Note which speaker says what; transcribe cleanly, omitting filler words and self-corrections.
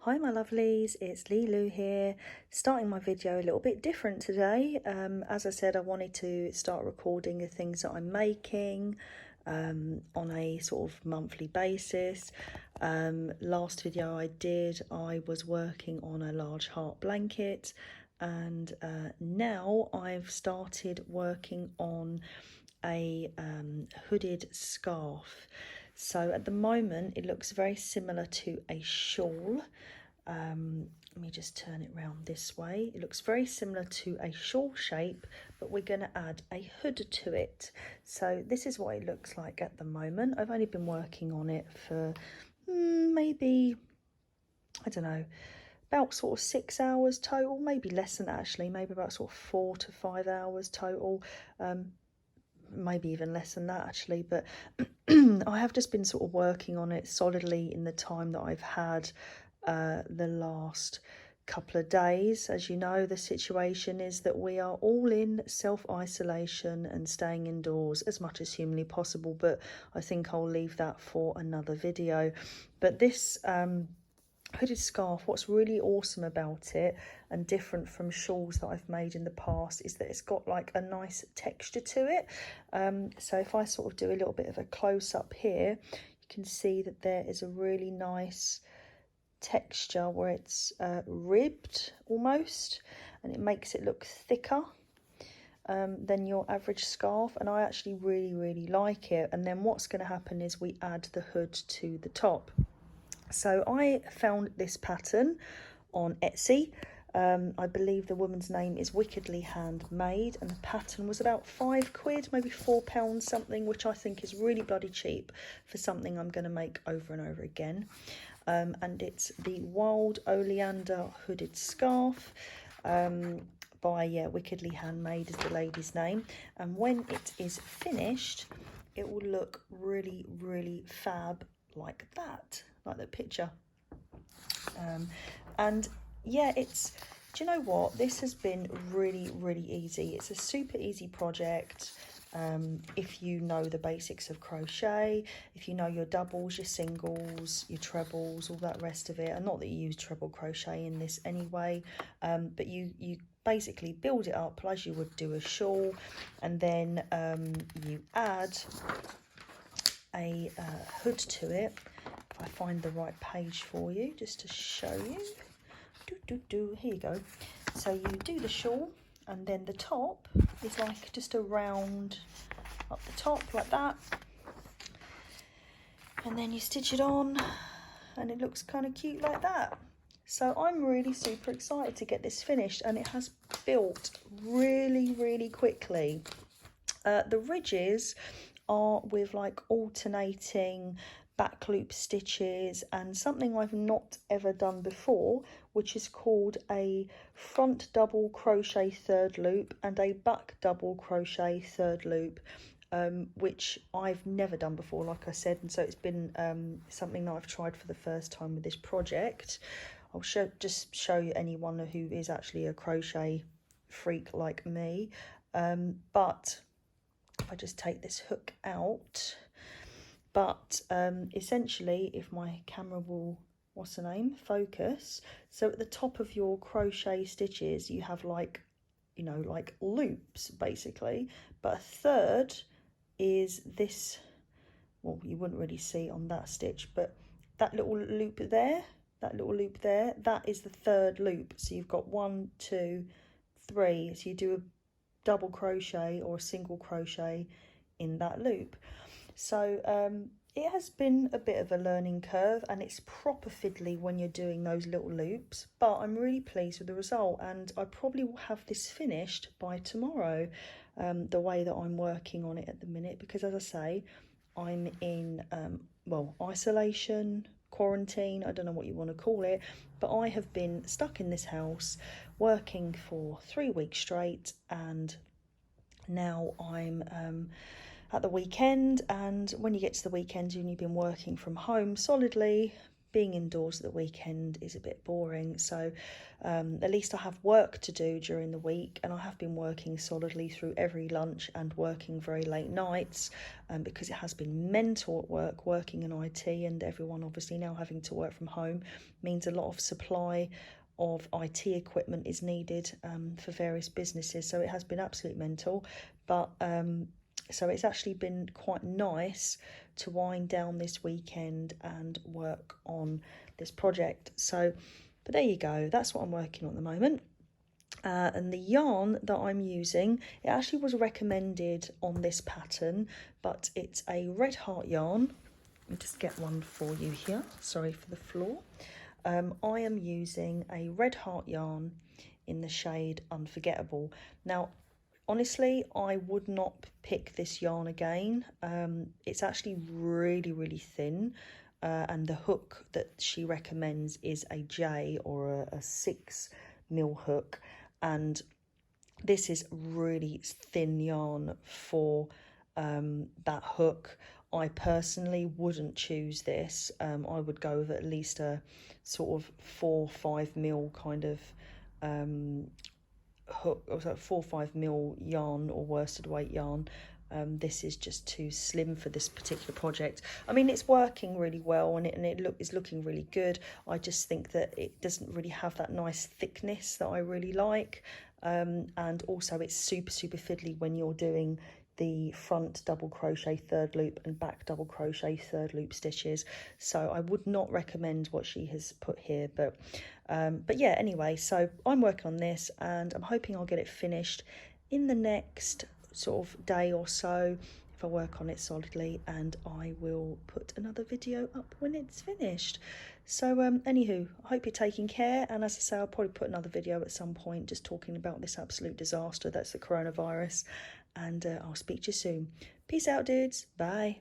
Speaker 1: Hi my lovelies, it's Lilu here, starting my video a little bit different today. As I said, I wanted to start recording the things that I'm making on a sort of monthly basis. Last video I was working on a large heart blanket, and now I've started working on a hooded scarf. So at the moment it looks very similar to a shawl. Let me just turn it around this way. It looks very similar to a shawl shape, but we're going to add a hood to it. So this is what it looks like at the moment. I've only been working on it for maybe, I don't know, about sort of 6 hours total, maybe less than that actually, maybe about sort of 4 to 5 hours total. Maybe even less than that actually, but I have just been sort of working on it solidly in the time that I've had the last couple of days. As you know, the situation is that we are all in self-isolation and staying indoors as much as humanly possible, but I think I'll leave that for another video. But this hooded scarf, what's really awesome about it and different from shawls that I've made in the past is that it's got like a nice texture to it. So if I sort of do a little bit of a close-up here, you can see that there is a really nice texture where it's ribbed almost, and it makes it look thicker than your average scarf, and I actually really like it. And then what's going to happen is we add the hood to the top. So I found this pattern on Etsy. I believe the woman's name is Wickedly Handmade, and the pattern was about £5, maybe £4 something, which I think is really bloody cheap for something I'm going to make over and over again. And it's the Wild Oleander hooded scarf by Wickedly Handmade is the lady's name. And when it is finished, it will look really fab like that, like the picture. And yeah, it's, do you know what, this has been really easy. It's a super easy project. If you know the basics of crochet, if you know your doubles, your singles, your trebles, all that rest of it, and not that you use treble crochet in this anyway, but you basically build it up as you would do a shawl, and then you add a hood to it. If I find the right page for you just to show you, here you go. So you do the shawl, and then the top is like just a round up the top like that, and then you stitch it on and it looks kind of cute like that. So I'm really super excited to get this finished, and it has built really quickly. The ridges are with like alternating back loop stitches and something I've not ever done before, which is called a front double crochet third loop and a back double crochet third loop, which I've never done before, like I said, and so it's been something that I've tried for the first time with this project. I'll just show you anyone who is actually a crochet freak like me, but if I just take this hook out, but essentially, if my camera will, what's the name, focus, so at the top of your crochet stitches you have like, you know, like loops basically, but a third is this, well, you wouldn't really see on that stitch, but that little loop there, that is the third loop. So you've got 1, 2, 3, so you do a double crochet or a single crochet in that loop. So it has been a bit of a learning curve, and it's proper fiddly when you're doing those little loops, but I'm really pleased with the result, and I probably will have this finished by tomorrow, the way that I'm working on it at the minute, because as I say, I'm in well, isolation, quarantine, I don't know what you want to call it, but I have been stuck in this house working for 3 weeks straight, and now I'm at the weekend. And when you get to the weekend and you've been working from home solidly being indoors at the weekend is a bit boring. So at least I have work to do during the week, and I have been working solidly through every lunch and working very late nights because it has been mental at work, working in IT, and everyone obviously now having to work from home means a lot of supply of IT equipment is needed for various businesses. So it has been absolutely mental, but so it's actually been quite nice to wind down this weekend and work on this project. So, but there you go, that's what I'm working on at the moment. And the yarn that I'm using, it actually was recommended on this pattern, but it's a red heart yarn. Let me just get one for you here, sorry for the floor. I am using a red heart yarn in the shade Unforgettable. Now, honestly, I would not pick this yarn again. It's actually really, really thin. And the hook that she recommends is a J or a 6mm hook. And this is really thin yarn for that hook. I personally wouldn't choose this. I would go with at least a sort of 4-5mm kind of hook, or 4-5mm yarn or worsted weight yarn. This is just too slim for this particular project. I mean, it's working really well, and it is looking really good. I just think that it doesn't really have that nice thickness that I really like. And also it's super fiddly when you're doing the front double crochet third loop and back double crochet third loop stitches. So I would not recommend what she has put here, but yeah, anyway, so I'm working on this and I'm hoping I'll get it finished in the next sort of day or so if I work on it solidly, and I will put another video up when it's finished. So anywho, I hope you're taking care, and as I say, I'll probably put another video at some point just talking about this absolute disaster that's the coronavirus, and I'll speak to you soon. Peace out, dudes. Bye.